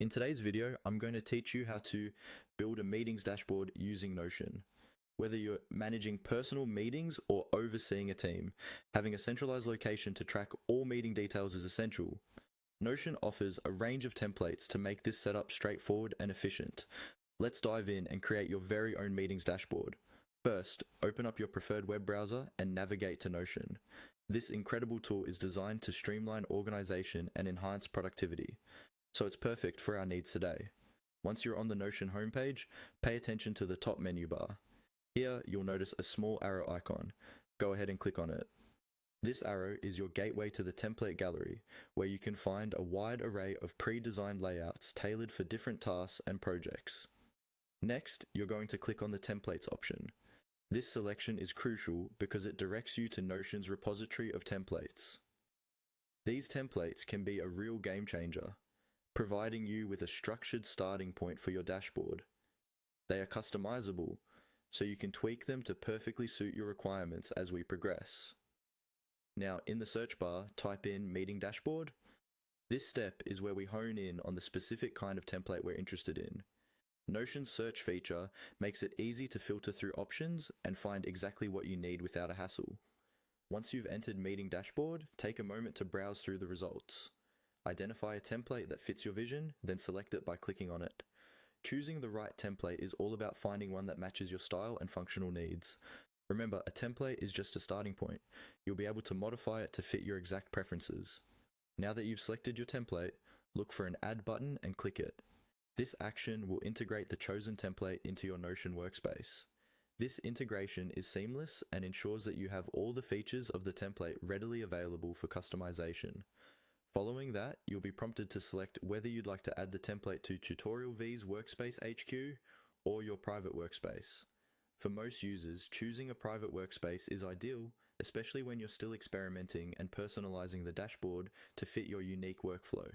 In today's video, I'm going to teach you how to build a meetings dashboard using Notion. Whether you're managing personal meetings or overseeing a team, having a centralized location to track all meeting details is essential. Notion offers a range of templates to make this setup straightforward and efficient. Let's dive in and create your very own meetings dashboard. First, open up your preferred web browser and navigate to Notion. This incredible tool is designed to streamline organization and enhance productivity, so it's perfect for our needs today. Once you're on the Notion homepage, pay attention to the top menu bar. Here, you'll notice a small arrow icon. Go ahead and click on it. This arrow is your gateway to the template gallery, where you can find a wide array of pre-designed layouts tailored for different tasks and projects. Next, you're going to click on the templates option. This selection is crucial because it directs you to Notion's repository of templates. These templates can be a real game changer, providing you with a structured starting point for your dashboard. They are customizable, so you can tweak them to perfectly suit your requirements as we progress. Now, in the search bar, type in Meeting Dashboard. This step is where we hone in on the specific kind of template we're interested in. Notion's search feature makes it easy to filter through options and find exactly what you need without a hassle. Once you've entered Meeting Dashboard, take a moment to browse through the results. Identify a template that fits your vision, then select it by clicking on it. Choosing the right template is all about finding one that matches your style and functional needs. Remember, a template is just a starting point. You'll be able to modify it to fit your exact preferences. Now that you've selected your template, look for an Add button and click it. This action will integrate the chosen template into your Notion workspace. This integration is seamless and ensures that you have all the features of the template readily available for customization. Following that, you'll be prompted to select whether you'd like to add the template to Tutorial V's Workspace HQ or your private workspace. For most users, choosing a private workspace is ideal, especially when you're still experimenting and personalizing the dashboard to fit your unique workflow.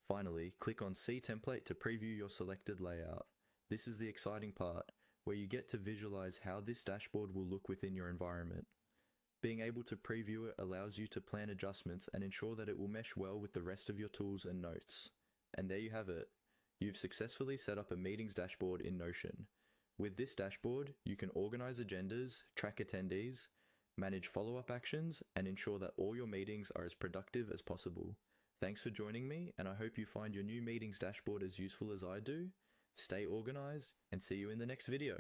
Finally, click on See Template to preview your selected layout. This is the exciting part, where you get to visualize how this dashboard will look within your environment. Being able to preview it allows you to plan adjustments and ensure that it will mesh well with the rest of your tools and notes. And there you have it. You've successfully set up a meetings dashboard in Notion. With this dashboard, you can organize agendas, track attendees, manage follow-up actions, and ensure that all your meetings are as productive as possible. Thanks for joining me, and I hope you find your new meetings dashboard as useful as I do. Stay organized, and see you in the next video.